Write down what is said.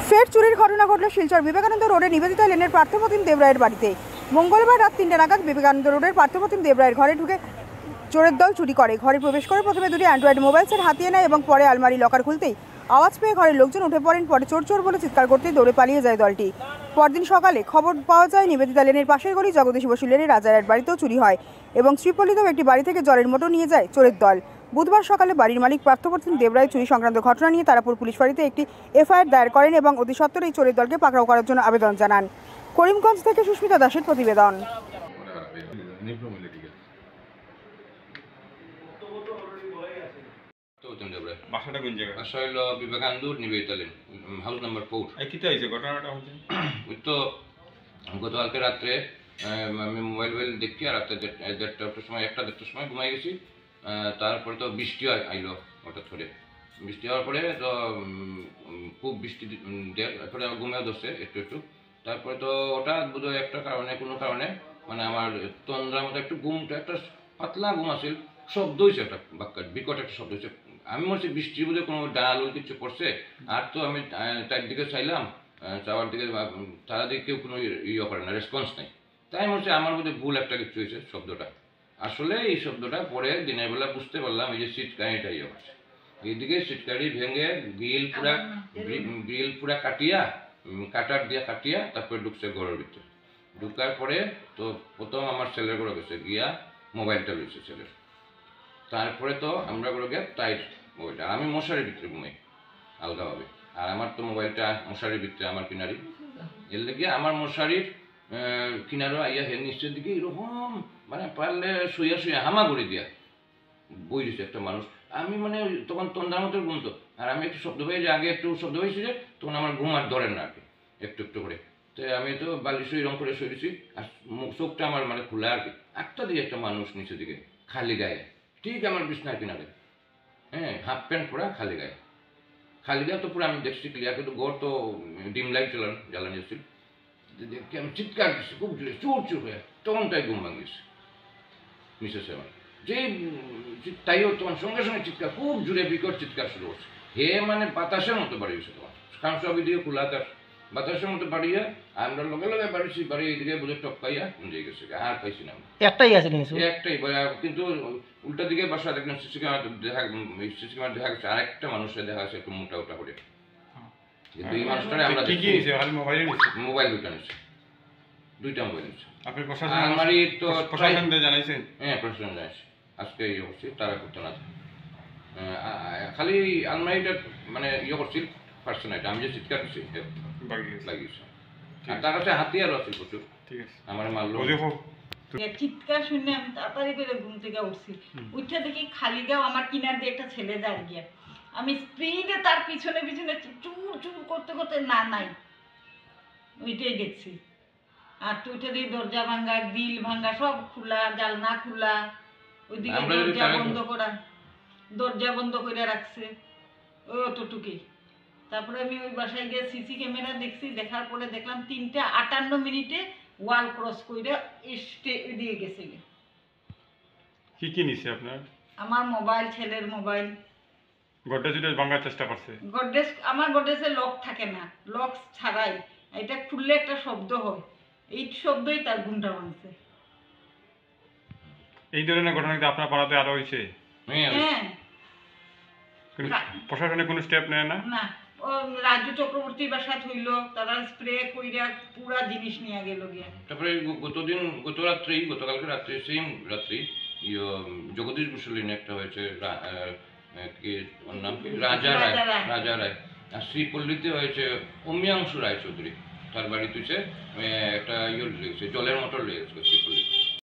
ফের চুরির ঘটনা ঘটল শিলচর বিবেকানন্দ রোডে নিবেদিতা লেনের পার্থপ্রতিম দেবরায়ের বাড়িতে। মঙ্গলবার রাত 3টা নাগাদ বিবেকানন্দ রোডের পার্থপ্রতিম দেবরায়ের ঘরে ঢুকে চোরের দল চুরি করে। ঘরে প্রবেশ করে প্রথমে দুটি অ্যান্ড্রয়েড মোবাইল সেট হাতিয়ে নেয় এবং পরে আলমারি লকার খুলতেই আওয়াজ পেয়ে ঘরের লোকজন উঠে পড়েন। পরে চোর চোর বলে চিৎকার করতেই দৌড়ে পালিয়ে যায় দলটি। পরদিন সকালে খবর পাওয়া যায় নিবেদিতা লেনের পাশের গলি জগদীশ বসু লেনের রাজারায়ের বাড়িতেও চুরি হয় এবং শ্রীপল্লীতেও একটি বাড়ি থেকে জলের মোটর নিয়ে যায় চোরের দল। বুধবার সকালে বাড়ির মালিক পার্থপ্রতিম দেবরায় চুরি সংক্রান্ত ঘটনা নিয়ে তারাপুর পুলিশ ফাঁড়িতে একটি এফআইআর দায়ের করেন এবং অতি সত্বর এই চোরের দলকে পাকড়াও করার জন্য আবেদন জানান। করিমগঞ্জ থেকে সুস্মিতা দাসের প্রতিবেদন। বাসাটা কোন জায়গায়? বাসা হইল Vivekananda Nivedita lane, house number 4। কিটা হয়েছে ঘটনাটা হচ্ছে? ওই তো গতকালকে রাত্রে আমি মোবাইল দেখি আর রাত্রে 1:30টার সময় 1:30টার সময় ঘুমাই গেছি। তারপরে তো বৃষ্টি আইলো হঠাৎ করে। বৃষ্টি হওয়ার পরে তো খুব বৃষ্টি তারপরে আমার ঘুমেও ধরছে একটু। তারপরে তো হঠাৎ বোধহয় একটা কারণে কোনো কারণে মানে আমার তন্দ্রার মতো একটু ঘুমটা একটা পাতলা ঘুম আসছিল, শব্দ হয়েছে একটা বাক্যার বিকট একটা শব্দ হয়েছে। আমি মনে হচ্ছে বৃষ্টির বোধহয় কোনো ডাল কিছু পড়ছে। আর তো আমি চারদিকে চাইলাম, চাওয়ার দিকে তারা দিকে কেউ কোনো ইয়ে করে না, রেসপন্স নেই। তাই মনে হচ্ছে আমার মধ্যে ভুল একটা কিছু হয়েছে শব্দটা। আসলে এই শব্দটা পরে দিনের বেলা বুঝতে পারলাম এই যে সিটকারিটা ইয়ে হচ্ছে। এইদিকে সিটকারি ভেঙে গ্রিল পুরা কাটার দিয়ে কাটিয়া তারপরে ঢুকছে ঘরের ভিতরে। ঢুকার পরে তো প্রথম আমার ছেলের ঘরে গেছে গিয়া মোবাইলটা লইছে ছেলের। তারপরে তো আমরা করে গিয়া টাইট মোবাইলটা, আমি মশারির ভিতরে ঘুমাই আলগাভাবে। আর আমার তো মোবাইলটা মশারির ভিতরে আমার কিনারি, এর লেগে আমার মশারির কিনারও আইয়া হের নিচের দিকে এরকম মানে পারলে শুইয়া হামা করে দিয়া বই দিচ্ছে একটা মানুষ। আমি মানে তখন তন্দার মতো ঘুমতো, আর আমি একটু শব্দ পাই যে আগে একটু শব্দ হয়েছি যে তখন আমার ঘুম আর ধরেন না আর কি, একটু করে। তো আমি তো বালিশ রং করে শুয়েছি আর চোখটা আমার মানে খোলা আর কি। একটা দিকে একটা মানুষ নিচের দিকে খালি গায়ে, ঠিক আমার বিছনার কিনারে, হ্যাঁ, হাফ প্যান্ট পরা খালি গায়ে তো পুরো আমি দেখছি ক্লিয়ার। কিন্তু ঘর তো ডিম লাইট জ্বালানি আসছিল। দেখি আমি চিৎকার দিচ্ছি খুব জোরে, চোর হয়ে। তখন তাই ঘুম ভাঙিয়েছে মিসেস আমার, যে তাইও তোমার সঙ্গে সঙ্গে চিৎকার খুব জোরে বিকট চিৎকার শুরু করছে। হে মানে বাতাসের মতো বাড়িয়েছে তোমার, কারণ সব এদিকে খোলা তার বাতাসের মতো বাড়িয়ে আমরা লগে বাড়িয়েছি। বাড়ি এদিকে বোঝে টপ পাইয়া নিয়ে গেছে, আর পাইছি না। একটাই আছে একটাই, কিন্তু উল্টা দিকে বাসা দেখলাম সিসি ক্যামেরা দেখা গেছে আরেকটা মানুষের দেখা গেছে একটু মোটা করে। কিন্তু এই মানুষটারে আমরা মোবাইল দুটা নিচ্ছে, দুইটা মোবাইল নিচ্ছে। আলমারি তো জানাইছেন? হ্যাঁ, প্রশাসন জানাইছে। আজকে ইয়ে করছি তারা করতে না, খালি আলমারিটা মানে ইয়ে করছি পারছে না, এটা আমি যে চিৎকার দিচ্ছি লাগিয়েছে। আর তার কাছে হাতিয়ারও আছে প্রচুর, আমার মারলো। চিৎকার শুনে আমি তাড়াতাড়ি করে ঘুম থেকে উঠছি। উঠে দেখি খালি গাও আমার কিনার দিয়ে একটা ছেলে দাঁড়িয়ে। আমি স্পিডে তার পিছনে চুর করতে করতে নাই ওইটাই দেখছি। আর উঠে দিয়ে দরজা ভাঙ্গা, গ্রিল ভাঙ্গা, সব খোলা, জানলা খোলা, ওইদিকে দরজা বন্ধ করে রাখছে ওই অতটুকুই। তারপরে আমি ওই বাসায় গিয়ে সিসি ক্যামেরা দেখছি, দেখার পরে দেখলাম 3:58 ওয়াল ক্রস করে দিয়ে গেছে। কি নিছে আপনার? আমার মোবাইল, ছেলের মোবাইল। গডরেজ ভাঙার চেষ্টা করছে। আমার গডরেজে লক থাকে না, লক ছাড়াই এটা খুললে একটা শব্দ হয়, এই শব্দই তার ঘুমটা ভাঙছে। এই ধরনের ঘটনা কি আপনার পাড়াতে আরো হয়েছে? হ্যাঁ। প্রশাসনে কোনো স্টেপ নেয় না? না, ও রাজু চক্রবর্তীর বাসাত হইল, তারা স্প্রে কইরা পুরা জিনিস নিয়ে গেল গিয়া। তারপরে গতকালকে রাত্রে সেম রাত্রি জগদীশ বসু লেনে একটা হয়েছে, ওর নাম কি রাজা রায়। আর শ্রীপল্লীতে হয়েছে অমিয়াংশু রায় চৌধুরী, তার বাড়ি তুইছে একটা ইয়ে লেগেছে, জলের মোটর লেগেছে শ্রীপল্লীতে।